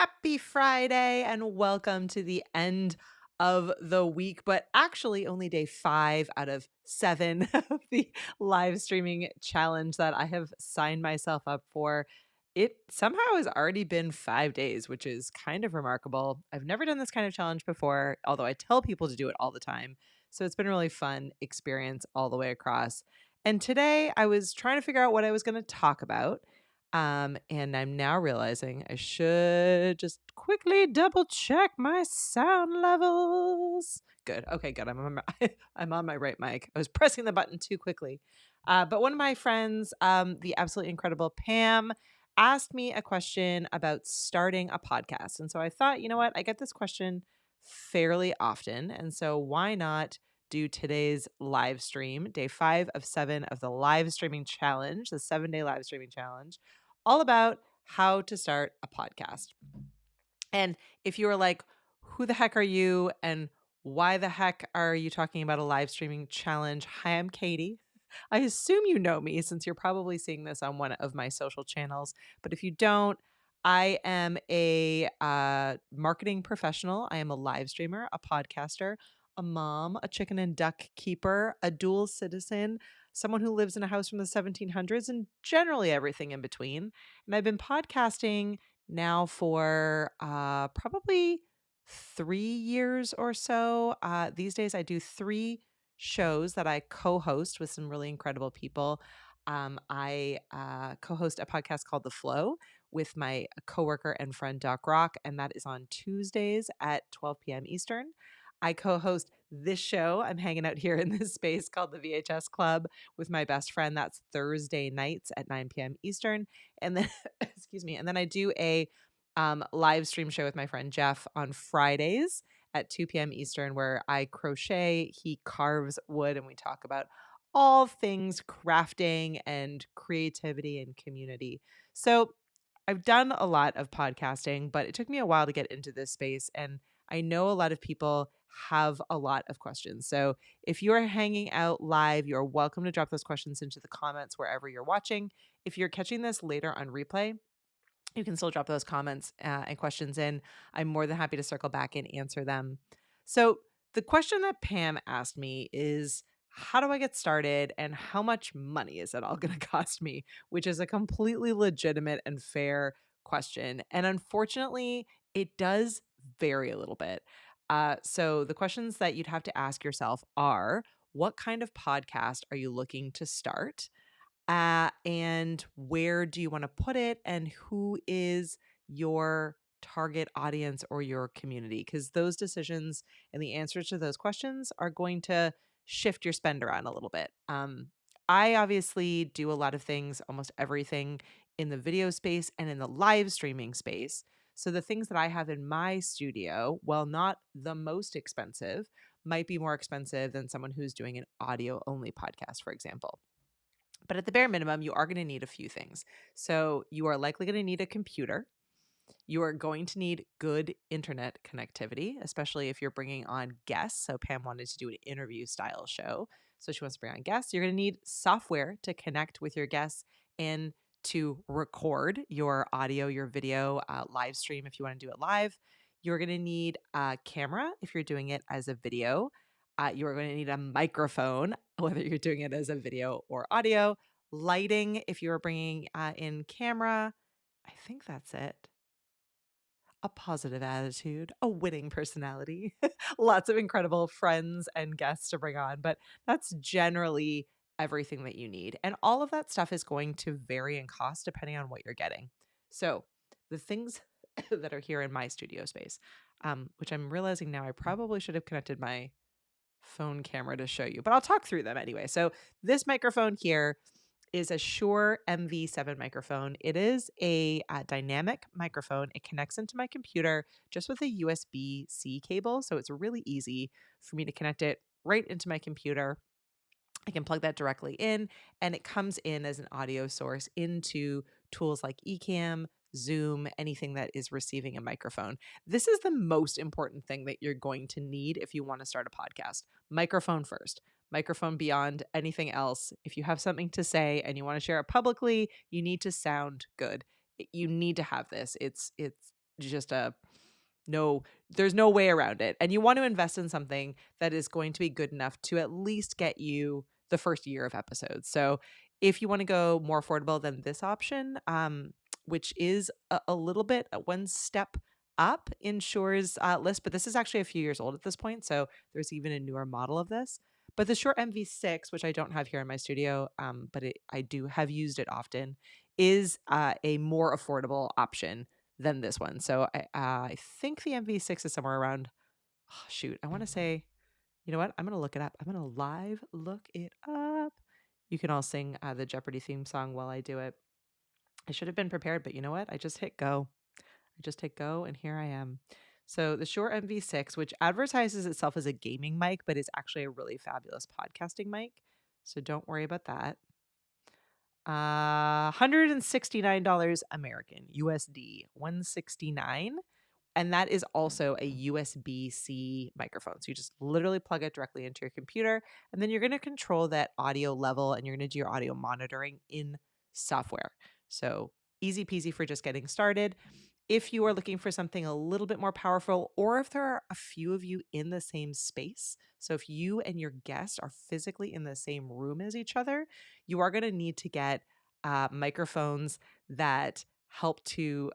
Happy Friday and welcome to the end of the week, but actually only day 5 out of 7 of the live streaming challenge that I have signed myself up for. It somehow has already been 5 days, which is kind of remarkable. I've never done this kind of challenge before, although I tell people to do it all the time. So it's been a really fun experience all the way across. And today I was trying to figure out what I was going to talk about. And I'm now realizing I should just quickly double check my sound levels. Good. Okay, good. I'm on my right mic. I was pressing the button too quickly. But one of my friends, the absolutely incredible Pam, asked me a question about starting a podcast. And so I thought, you know what? I get this question fairly often. And so why not do today's live stream, day 5 of 7 of the live streaming challenge, the 7-day live streaming challenge, all about how to start a podcast. And if you were like, who the heck are you? And why the heck are you talking about a live streaming challenge? Hi, I'm Katie. I assume you know me since you're probably seeing this on one of my social channels. But if you don't, I am a marketing professional. I am a live streamer, a podcaster, a mom, a chicken and duck keeper, a dual citizen, someone who lives in a house from the 1700s, and generally everything in between. And I've been podcasting now for probably 3 years or so. These days, I do 3 shows that I co-host with some really incredible people. I co-host a podcast called The Flow with my coworker and friend Doc Rock, and that is on Tuesdays at 12 p.m. Eastern. I co-host this show. I'm hanging out here in this space called the VHS Club with my best friend. That's Thursday nights at 9 p.m. Eastern. And then, excuse me, and then I do a live stream show with my friend Jeff on Fridays at 2 p.m. Eastern, where I crochet, he carves wood, and we talk about all things crafting and creativity and community. So I've done a lot of podcasting, but it took me a while to get into this space. And I know a lot of people have a lot of questions. So if you are hanging out live, you're welcome to drop those questions into the comments wherever you're watching. If you're catching this later on replay, you can still drop those comments and questions in. I'm more than happy to circle back and answer them. So the question that Pam asked me is, how do I get started and how much money is it all going to cost me? Which is a completely legitimate and fair question. And unfortunately, it does vary a little bit. So the questions that you'd have to ask yourself are, what kind of podcast are you looking to start? And where do you want to put it? And who is your target audience or your community? Because those decisions and the answers to those questions are going to shift your spend around a little bit. I obviously do a lot of things, almost everything in the video space and in the live streaming space. So the things that I have in my studio, while not the most expensive, might be more expensive than someone who's doing an audio only podcast, for example. But at the bare minimum, you are going to need a few things. So you are likely going to need a computer. You are going to need good internet connectivity, especially if you're bringing on guests. So Pam wanted to do an interview style show. So she wants to bring on guests. You're going to need software to connect with your guests and to record your audio, your video, live stream if you want to do it live. You're going to need a camera if you're doing it as a video. You're going to need a microphone, whether you're doing it as a video or audio, lighting if you're bringing in camera. I think that's it. A positive attitude, a winning personality, lots of incredible friends and guests to bring on. But that's generally everything that you need. And all of that stuff is going to vary in cost depending on what you're getting. So the things that are here in my studio space, which I'm realizing now I probably should have connected my phone camera to show you, but I'll talk through them anyway. So this microphone here is a Shure MV7 microphone. It is a dynamic microphone. It connects into my computer just with a USB-C cable. So it's really easy for me to connect it right into my computer. I can plug that directly in, and it comes in as an audio source into tools like Ecamm, Zoom, anything that is receiving a microphone. This is the most important thing that you're going to need if you want to start a podcast. Microphone first. Microphone beyond anything else. If you have something to say and you want to share it publicly, you need to sound good. You need to have this. It's just a no, there's no way around it. And you want to invest in something that is going to be good enough to at least get you the first year of episodes. So if you want to go more affordable than this option, which is a little bit one step up in Shure's list, but this is actually a few years old at this point. So there's even a newer model of this. But the Shure MV6, which I don't have here in my studio, but I do have used it often, is a more affordable option than this one. So I think the MV6 is somewhere around, oh, shoot, I want to say, you know what? I'm going to look it up. I'm going to live look it up. You can all sing the Jeopardy theme song while I do it. I should have been prepared, but you know what? I just hit go. And here I am. So the Shure MV6, which advertises itself as a gaming mic, but is actually a really fabulous podcasting mic. So don't worry about that. $169 American, USD, 169. And that is also a USB-C microphone. So you just literally plug it directly into your computer, and then you're going to control that audio level, and you're going to do your audio monitoring in software. So easy peasy for just getting started. If you are looking for something a little bit more powerful, or if there are a few of you in the same space, so if you and your guest are physically in the same room as each other, you are going to need to get microphones that help to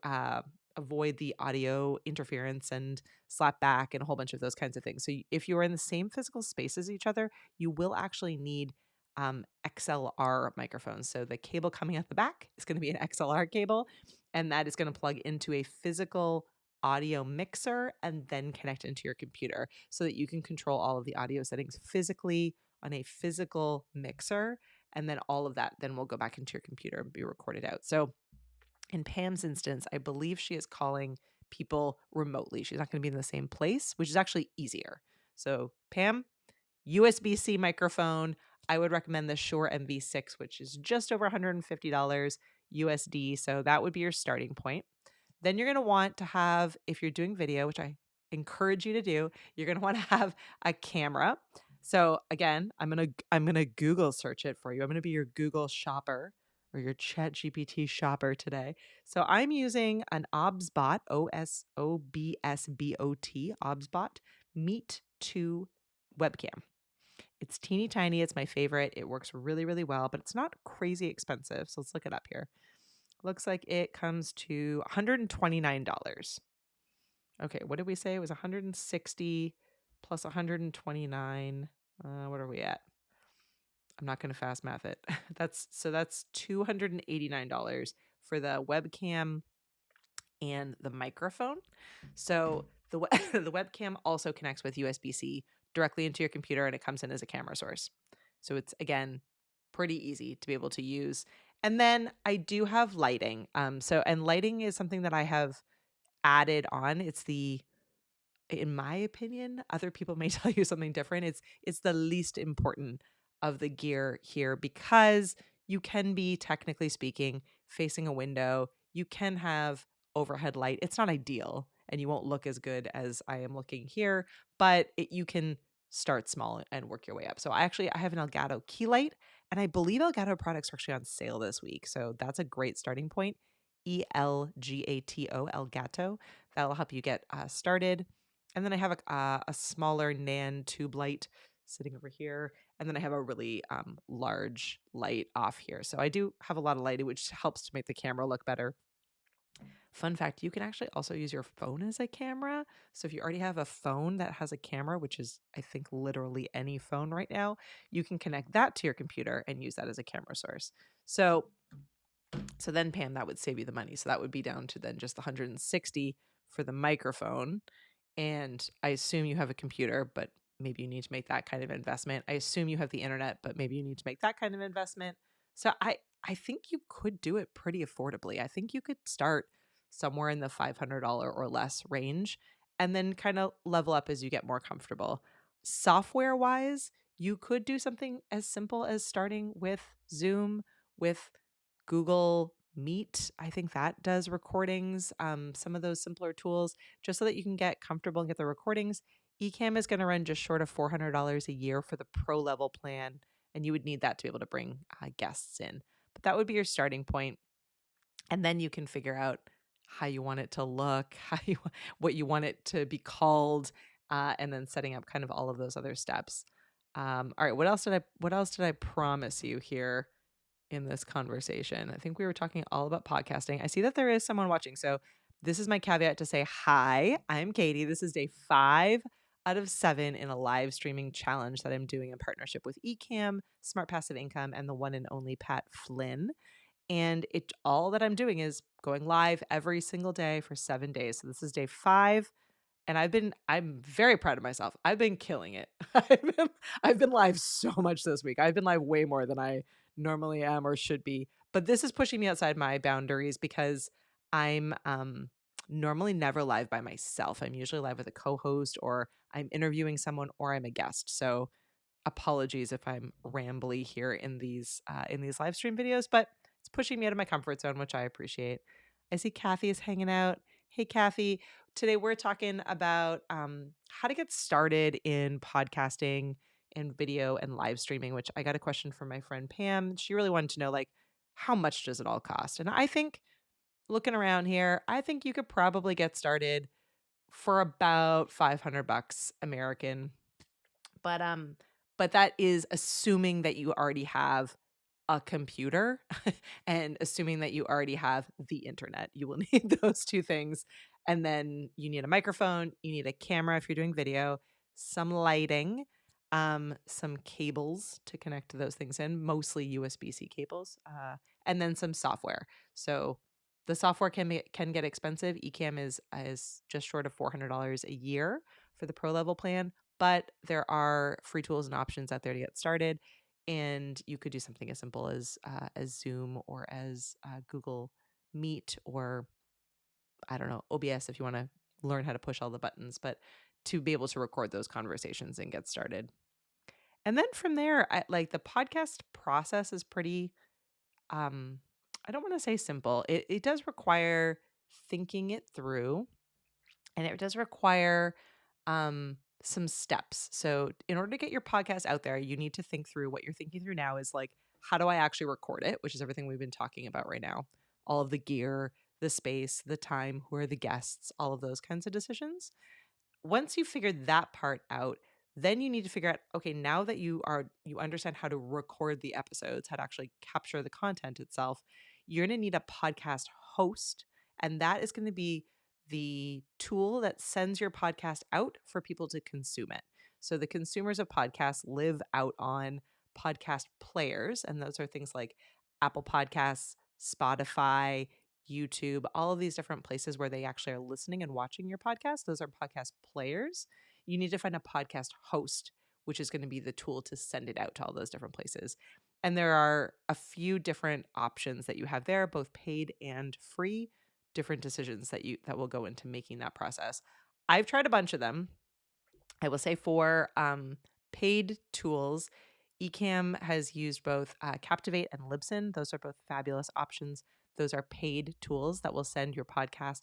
avoid the audio interference and slap back and a whole bunch of those kinds of things. So if you are in the same physical space as each other, you will actually need XLR microphones. So the cable coming out the back is going to be an XLR cable, and that is going to plug into a physical audio mixer and then connect into your computer so that you can control all of the audio settings physically on a physical mixer. And then all of that then will go back into your computer and be recorded out. So in Pam's instance, I believe she is calling people remotely. She's not going to be in the same place, which is actually easier. So Pam, USB-C microphone. I would recommend the Shure MV6, which is just over $150 USD. So that would be your starting point. Then you're going to want to have, if you're doing video, which I encourage you to do, you're going to want to have a camera. So again, I'm going to Google search it for you. I'm going to be your Google shopper or your ChatGPT shopper today. So I'm using an OBSBot, OSOBSBOT, OBSBot Meet 2 webcam. It's teeny tiny. It's my favorite. It works really, really well, but it's not crazy expensive. So let's look it up here. Looks like it comes to $129. Okay, what did we say? It was 160 plus 129. What are we at? I'm not going to fast math it. That's $289 for the webcam and the microphone. So the the webcam also connects with USB-C directly into your computer, and it comes in as a camera source. So it's, again, pretty easy to be able to use. And then I do have lighting. And lighting is something that I have added on. It's in my opinion, other people may tell you something different. It's the least important of the gear here because you can be, technically speaking, facing a window. You can have overhead light. It's not ideal, and you won't look as good as I am looking here, but you can start small and work your way up. So I have an Elgato key light, and I believe Elgato products are actually on sale this week. So that's a great starting point. ELGATO, Elgato. That'll help you get started. And then I have a smaller Nan tube light sitting over here. And then I have a really large light off here. So I do have a lot of lighting, which helps to make the camera look better. Fun fact, you can actually also use your phone as a camera. So if you already have a phone that has a camera, which is, I think, literally any phone right now, you can connect that to your computer and use that as a camera source. So then, Pam, that would save you the money. So that would be down to then just $160 for the microphone. And I assume you have a computer, but maybe you need to make that kind of investment. I assume you have the internet, but maybe you need to make that kind of investment. So I think you could do it pretty affordably. I think you could start somewhere in the $500 or less range and then kind of level up as you get more comfortable. Software wise, you could do something as simple as starting with Zoom, with Google Meet. I think that does recordings, some of those simpler tools, just so that you can get comfortable and get the recordings. Ecamm is going to run just short of $400 a year for the pro level plan, and you would need that to be able to bring guests in. But that would be your starting point. And then you can figure out how you want it to look, what you want it to be called, and then setting up kind of all of those other steps. All right, what else did I promise you here in this conversation? I think we were talking all about podcasting. I see that there is someone watching. So this is my caveat to say, hi, I'm Katie. This is day 5 out of 7 in a live streaming challenge that I'm doing in partnership with Ecamm, Smart Passive Income, and the one and only Pat Flynn. And all that I'm doing is going live every single day for 7 days. So this is day 5. And I'm very proud of myself. I've been killing it. I've been live so much this week. I've been live way more than I normally am or should be. But this is pushing me outside my boundaries because I'm normally never live by myself. I'm usually live with a co-host, or I'm interviewing someone, or I'm a guest. So apologies if I'm rambly here in these live stream videos, but it's pushing me out of my comfort zone, which I appreciate. I see Kathy is hanging out. Hey, Kathy. Today we're talking about how to get started in podcasting and video and live streaming, which I got a question from my friend Pam. She really wanted to know, like, how much does it all cost? And I think, looking around here, I think you could probably get started for about $500 American, but that is assuming that you already have a computer and assuming that you already have the internet. You will need those two things. And then you need a microphone, you need a camera if you're doing video, some lighting, some cables to connect to those things in, mostly USB-C cables, and then some software. So the software can get expensive. Ecamm is just short of $400 a year for the pro level plan, but there are free tools and options out there to get started. And you could do something as simple as Zoom, or as Google Meet, or I don't know, OBS, if you want to learn how to push all the buttons, but to be able to record those conversations and get started. And then from there, like, the podcast process is pretty, I don't want to say simple. It does require thinking it through, and it does require some steps. So in order to get your podcast out there, you need to think through what you're thinking through now is, like, how do I actually record it, which is everything we've been talking about right now. All of the gear, the space, the time, who are the guests, all of those kinds of decisions. Once you figure that part out, then you need to figure out, okay, now that you understand how to record the episodes, how to actually capture the content itself, you're going to need a podcast host. And that is going to be the tool that sends your podcast out for people to consume it. So the consumers of podcasts live out on podcast players, and those are things like Apple Podcasts, Spotify, YouTube, all of these different places where they actually are listening and watching your podcast. Those are podcast players. You need to find a podcast host, which is going to be the tool to send it out to all those different places. And there are a few different options that you have there, both paid and free, different decisions that will go into making that process. I've tried a bunch of them. I will say, for paid tools, Ecamm has used both Captivate and Libsyn. Those are both fabulous options. Those are paid tools that will send your podcast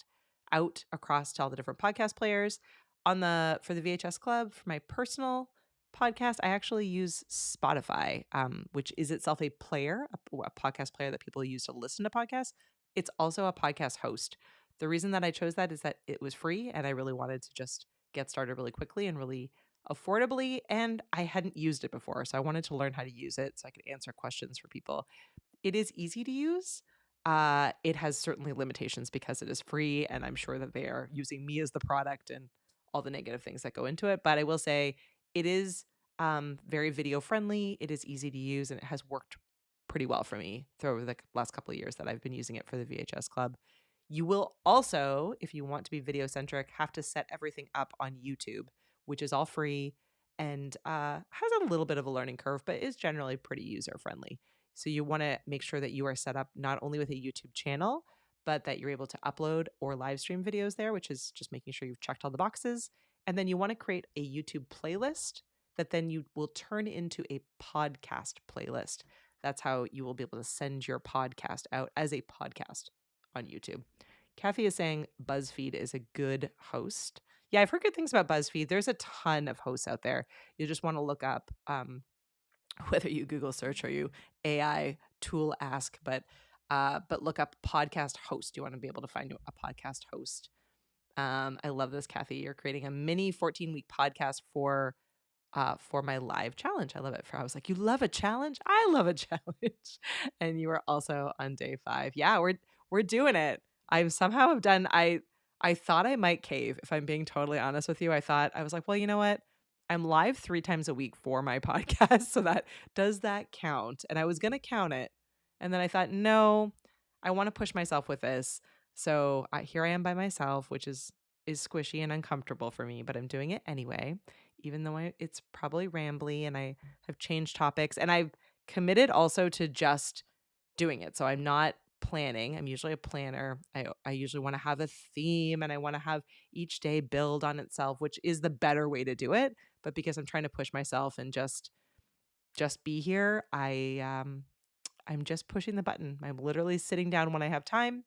out across to all the different podcast players. For the VHS Club, for my personal podcast, I actually use Spotify, which is itself a player, a podcast player that people use to listen to podcasts. It's also a podcast host. The reason that I chose that is that it was free, and I really wanted to just get started really quickly and really affordably, and I hadn't used it before, so I wanted to learn how to use it so I could answer questions for people. It is easy to use. It has certainly limitations because it is free, and I'm sure that they are using me as the product and all the negative things that go into it. But I will say it is very video friendly. It is easy to use, and it has worked pretty well for me through the last couple of years that I've been using it for the VHS Club. You will also, if you want to be video centric, have to set everything up on YouTube, which is all free and has a little bit of a learning curve, but is generally pretty user friendly. So you want to make sure that you are set up not only with a YouTube channel, but that you're able to upload or live stream videos there, which is just making sure you've checked all the boxes. And then you want to create a YouTube playlist that then you will turn into a podcast playlist. That's how you will be able to send your podcast out as a podcast on YouTube. Kathy is saying BuzzFeed is a good host. Yeah, I've heard good things about BuzzFeed. There's a ton of hosts out there. You just want to look up whether you Google search or you AI tool ask. But But look up podcast host. You want to be able to find a podcast host. I love this, Kathy. You're creating a mini 14-week podcast for my live challenge. I love it. I was like, you love a challenge? I love a challenge. And you are also on day 5. Yeah, we're doing it. I somehow have done. I thought I might cave. If I'm being totally honest with you, I was like, well, you know what? I'm live 3 times a week for my podcast, so does that count? And I was gonna count it, and then I thought, no, I want to push myself with this. So here I am by myself, which is squishy and uncomfortable for me, but I'm doing it anyway, even though it's probably rambly and I have changed topics, and I've committed also to just doing it. So I'm not planning. I'm usually a planner. I usually want to have a theme and I want to have each day build on itself, which is the better way to do it. But because I'm trying to push myself and just be here, I'm just pushing the button. I'm literally sitting down when I have time.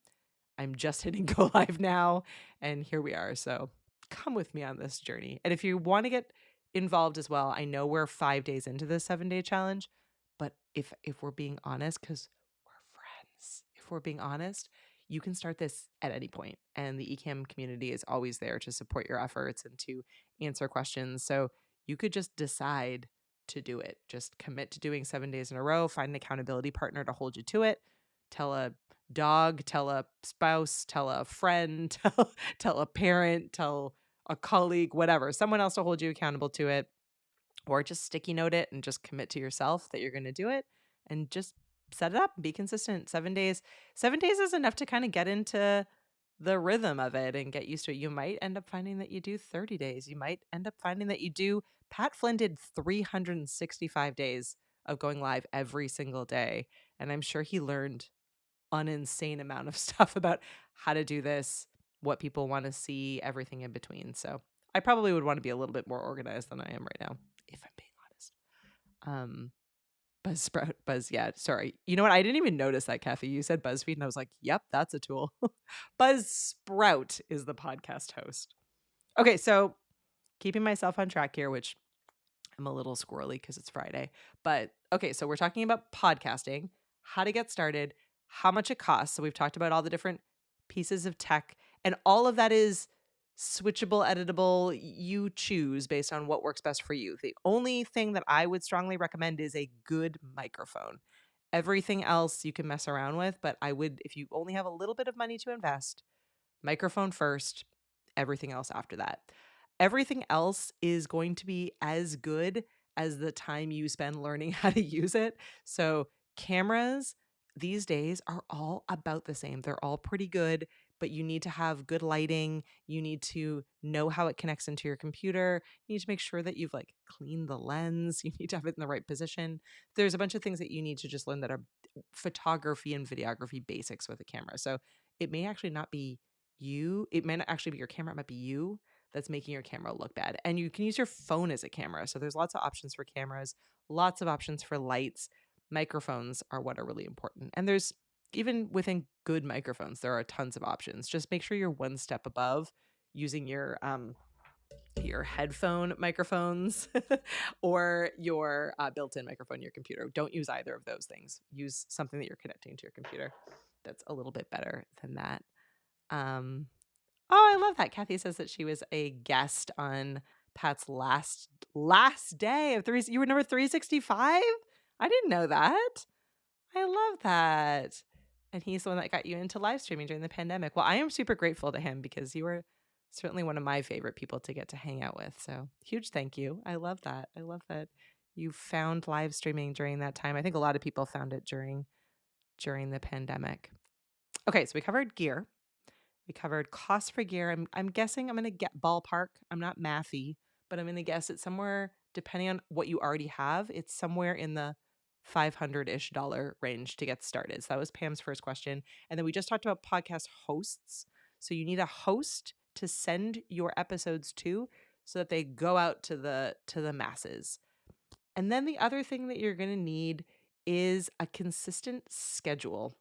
I'm just hitting go live now, and here we are. So come with me on this journey. And if you want to get involved as well, I know we're 5 days into this 7-day challenge, but if we're being honest, because we're friends, if we're being honest, you can start this at any point, and the Ecamm community is always there to support your efforts and to answer questions. So you could just decide to do it. Just commit to doing 7 days in a row. Find an accountability partner to hold you to it. Tell a dog, tell a spouse, tell a friend, tell a parent, tell a colleague, whatever, someone else to hold you accountable to it, or just sticky note it and just commit to yourself that you're going to do it and just set it up and be consistent. 7 days. 7 days is enough to kind of get into the rhythm of it and get used to it. You might end up finding that you do 30 days. You might end up finding that you do. Pat Flynn did 365 days of going live every single day. And I'm sure he learned an insane amount of stuff about how to do this, what people want to see, everything in between. So I probably would want to be a little bit more organized than I am right now, if I'm being honest. Buzz, yeah, sorry. You know what? I didn't even notice that, Kathy. You said BuzzFeed, and I was like, yep, that's a tool. Buzzsprout is the podcast host. Okay, so keeping myself on track here, which I'm a little squirrely because it's Friday. But okay, so we're talking about podcasting, how to get started, how much it costs. So we've talked about all the different pieces of tech, and all of that is switchable, editable. You choose based on what works best for you. The only thing that I would strongly recommend is a good microphone. Everything else you can mess around with, but I would, if you only have a little bit of money to invest, microphone first, everything else after that. Everything else is going to be as good as the time you spend learning how to use it. So cameras these days are all about the same. They're all pretty good, but you need to have good lighting. You need to know how it connects into your computer. You need to make sure that you've like cleaned the lens. You need to have it in the right position. There's a bunch of things that you need to just learn that are photography and videography basics with a camera. So it may actually not be you. It may not actually be your camera. It might be you that's making your camera look bad. And you can use your phone as a camera. So there's lots of options for cameras, lots of options for lights. Microphones are what are really important. And there's even within good microphones, there are tons of options. Just make sure you're one step above using your headphone microphones or your built-in microphone in your computer. Don't use either of those things. Use something that you're connecting to your computer that's a little bit better than that. Oh, I love that. Kathy says that she was a guest on Pat's last day of three. You were number 365? I didn't know that. I love that. And he's the one that got you into live streaming during the pandemic. Well, I am super grateful to him because you were certainly one of my favorite people to get to hang out with. So huge thank you. I love that. I love that you found live streaming during that time. I think a lot of people found it during the pandemic. Okay, so we covered gear. We covered cost for gear. I'm guessing I'm going to get ballpark. I'm not mathy, but I'm going to guess it's somewhere, depending on what you already have, it's somewhere in the $500-ish range to get started. So that was Pam's first question. And then we just talked about podcast hosts. So you need a host to send your episodes to so that they go out to the masses. And then the other thing that you're going to need is a consistent schedule.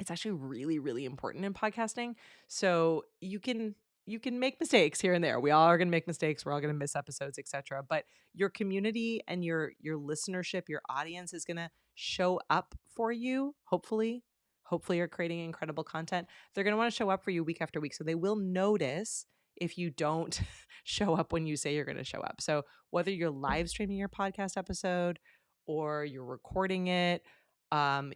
It's actually really, really important in podcasting. So you can make mistakes here and there. We all are going to make mistakes. We're all going to miss episodes, etc. But your community and your listenership, your audience is going to show up for you, hopefully, hopefully you're creating incredible content. They're going to want to show up for you week after week. So they will notice if you don't show up when you say you're going to show up. So whether you're live streaming your podcast episode or you're recording it,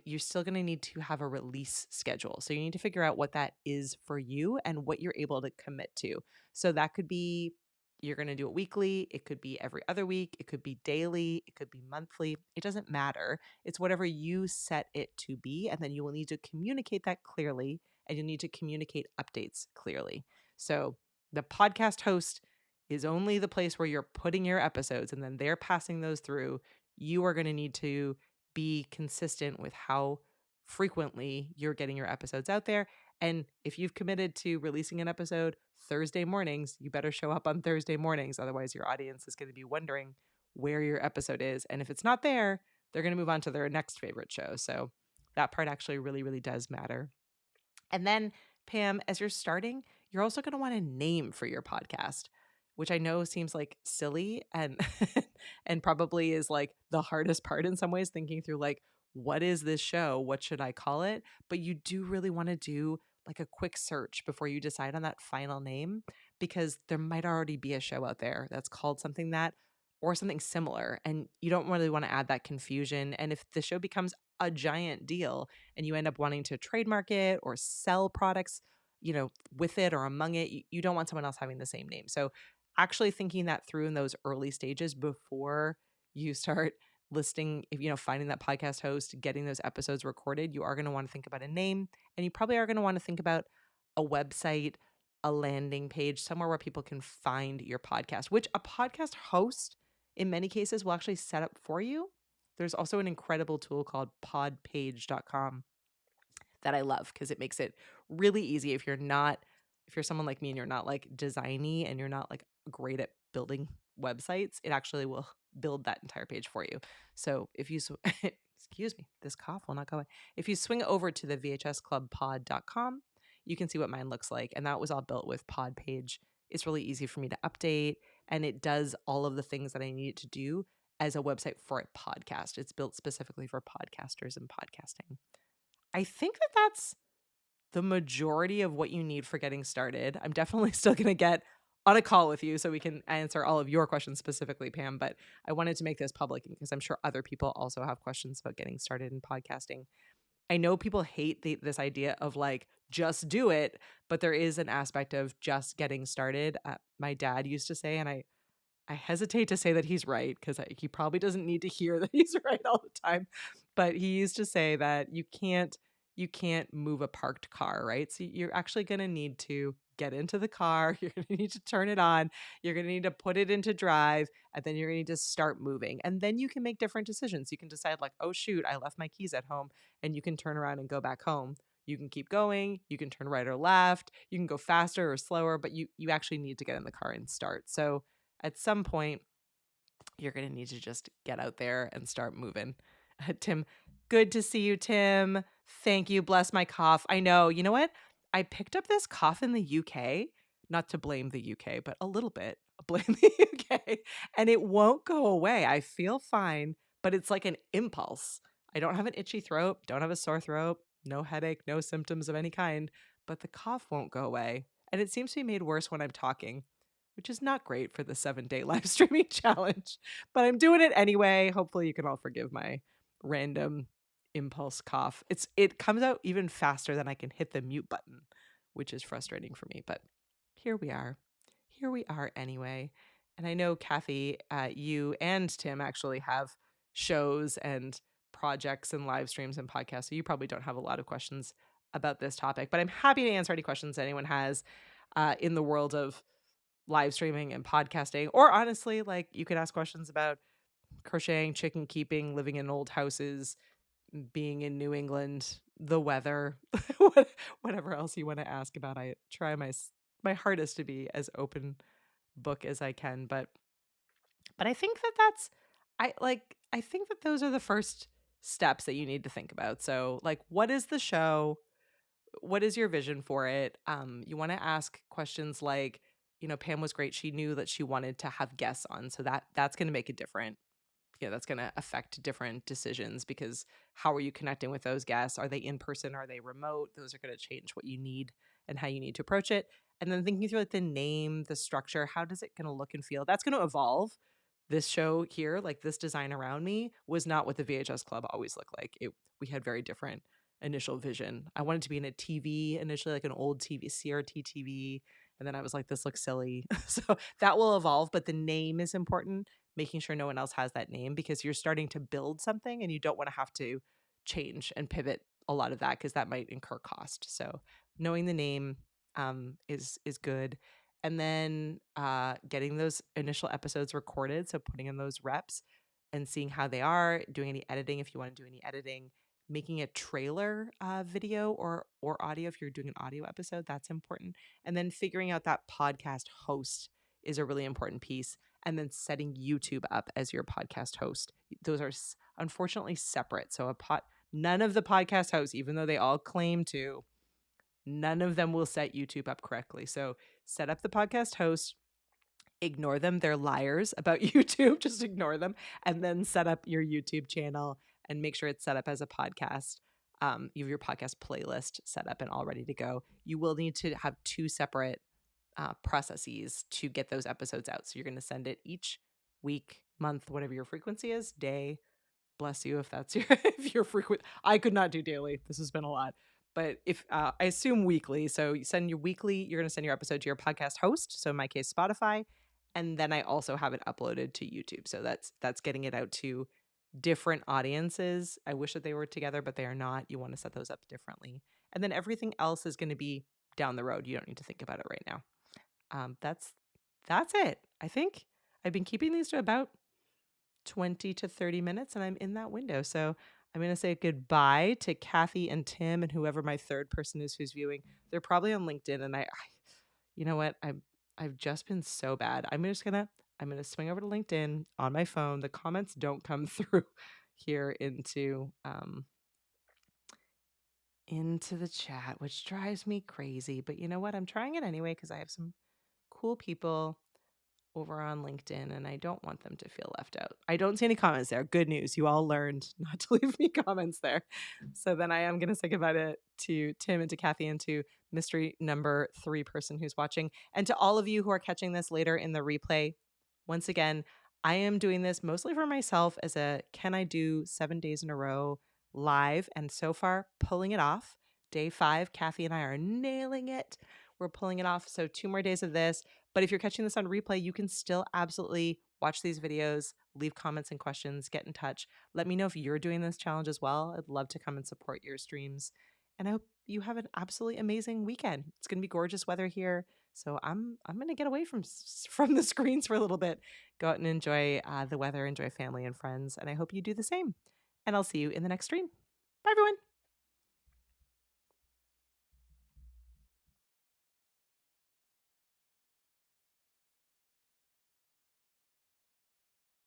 you're still going to need to have a release schedule. So you need to figure out what that is for you and what you're able to commit to. So that could be you're going to do it weekly. It could be every other week. It could be daily. It could be monthly. It doesn't matter. It's whatever you set it to be. And then you will need to communicate that clearly, and you'll need to communicate updates clearly. So the podcast host is only the place where you're putting your episodes and then they're passing those through. You are going to need to be consistent with how frequently you're getting your episodes out there. And if you've committed to releasing an episode Thursday mornings, you better show up on Thursday mornings. Otherwise, your audience is going to be wondering where your episode is. And if it's not there, they're going to move on to their next favorite show. So that part actually really, really does matter. And then, Pam, as you're starting, you're also going to want a name for your podcast, which I know seems like silly and and probably is like the hardest part in some ways, thinking through like, what is this show? What should I call it? But you do really want to do like a quick search before you decide on that final name, because there might already be a show out there that's called something that or something similar. And you don't really want to add that confusion. And if the show becomes a giant deal and you end up wanting to trademark it or sell products, with it or among it, you don't want someone else having the same name. So actually thinking that through in those early stages before you start listing, finding that podcast host, getting those episodes recorded, you are going to want to think about a name, and you probably are going to want to think about a website, a landing page, somewhere where people can find your podcast, which a podcast host in many cases will actually set up for you. There's also an incredible tool called podpage.com that I love because it makes it really easy if you're someone like me and you're not like designy and you're not like great at building websites, it actually will build that entire page for you. So if you excuse me, this cough will not go away. If you swing over to the vhsclubpod.com, you can see what mine looks like, and that was all built with Podpage. It's really easy for me to update, and it does all of the things that I need it to do as a website for a podcast. It's built specifically for podcasters and podcasting. I think that that's the majority of what you need for getting started. I'm definitely still going to get on a call with you so we can answer all of your questions specifically, Pam, but I wanted to make this public because I'm sure other people also have questions about getting started in podcasting. I know people hate this idea of like, just do it, but there is an aspect of just getting started. My dad used to say, and I hesitate to say that he's right because he probably doesn't need to hear that he's right all the time. But he used to say that you can't move a parked car, right? So you're actually going to need to get into the car. You're going to need to turn it on. You're going to need to put it into drive, and then you're going to need to start moving. And then you can make different decisions. You can decide like, oh shoot, I left my keys at home, and you can turn around and go back home. You can keep going. You can turn right or left. You can go faster or slower, but you actually need to get in the car and start. So at some point, you're going to need to just get out there and start moving. Tim, good to see you, Tim. Thank you. Bless my cough. I know. You know what? I picked up this cough in the UK, not to blame the UK, but a little bit. Blame the UK. And it won't go away. I feel fine, but it's like an impulse. I don't have an itchy throat, don't have a sore throat, no headache, no symptoms of any kind, but the cough won't go away. And it seems to be made worse when I'm talking, which is not great for the 7-day live streaming challenge, but I'm doing it anyway. Hopefully you can all forgive my random impulse cough. It comes out even faster than I can hit the mute button, which is frustrating for me, but here we are. Here we are anyway. And I know, Kathy, you and Tim actually have shows and projects and live streams and podcasts, so you probably don't have a lot of questions about this topic, but I'm happy to answer any questions anyone has in the world of live streaming and podcasting, or honestly, like you could ask questions about crocheting, chicken keeping, living in old houses, being in New England, the weather, whatever else you want to ask about. I try my hardest to be as open book as I can, but I think that's I think that those are the first steps that you need to think about. So like, what is the show? What is your vision for it? You want to ask questions like, Pam was great. She knew that she wanted to have guests on, so that's going to make it different. that's going to affect different decisions, because how are you connecting with those guests? Are they in person? Are they remote? Those are going to change what you need and how you need to approach it. And then thinking through like the name, the structure, how does it going to look and feel? That's going to evolve. This show here, like this design around me, was not what the VHS Club always looked like. We had very different initial vision. I wanted to be in a TV initially, like an old TV, CRT TV. And then I was like, this looks silly. So that will evolve, but the name is important, making sure no one else has that name, because you're starting to build something and you don't want to have to change and pivot a lot of that, because that might incur cost. So knowing the name is good. And then getting those initial episodes recorded, so putting in those reps and seeing how they are, doing any editing if you want to do any editing, making a trailer video or audio if you're doing an audio episode. That's important. And then figuring out that podcast host is a really important piece. And then setting YouTube up as your podcast host. Those are unfortunately separate. So none of the podcast hosts, even though they all claim to, none of them will set YouTube up correctly. So set up the podcast host, ignore them. They're liars about YouTube. Just ignore them. And then set up your YouTube channel and make sure it's set up as a podcast. You have your podcast playlist set up and all ready to go. You will need to have two separate processes to get those episodes out. So you're going to send it each week, month, whatever your frequency is, day. Bless you if that's if you're frequent. I could not do daily. This has been a lot. But if I assume weekly, so you send your weekly, you're going to send your episode to your podcast host. So in my case, Spotify. And then I also have it uploaded to YouTube. So that's getting it out to different audiences. I wish that they were together, but they are not. You want to set those up differently. And then everything else is going to be down the road. You don't need to think about it right now. That's it. I think I've been keeping these to about 20 to 30 minutes, and I'm in that window. So I'm going to say goodbye to Kathy and Tim and whoever my third person is who's viewing. They're probably on LinkedIn, and I you know what? I've just been so bad. I'm gonna swing over to LinkedIn on my phone. The comments don't come through here into the chat, which drives me crazy. But you know what? I'm trying it anyway because I have some cool people over on LinkedIn and I don't want them to feel left out. I don't see any comments there. Good news. You all learned not to leave me comments there. So then I am going to say goodbye to Tim and to Kathy and to mystery number 3 person who's watching. And to all of you who are catching this later in the replay, once again, I am doing this mostly for myself as a can I do 7 days in a row live, and so far pulling it off. Day 5, Kathy and I are nailing it. We're pulling it off. So 2 more days of this. But if you're catching this on replay, you can still absolutely watch these videos, leave comments and questions, get in touch. Let me know if you're doing this challenge as well. I'd love to come and support your streams. And I hope you have an absolutely amazing weekend. It's going to be gorgeous weather here. So I'm going to get away from the screens for a little bit. Go out and enjoy the weather, enjoy family and friends. And I hope you do the same. And I'll see you in the next stream. Bye, everyone.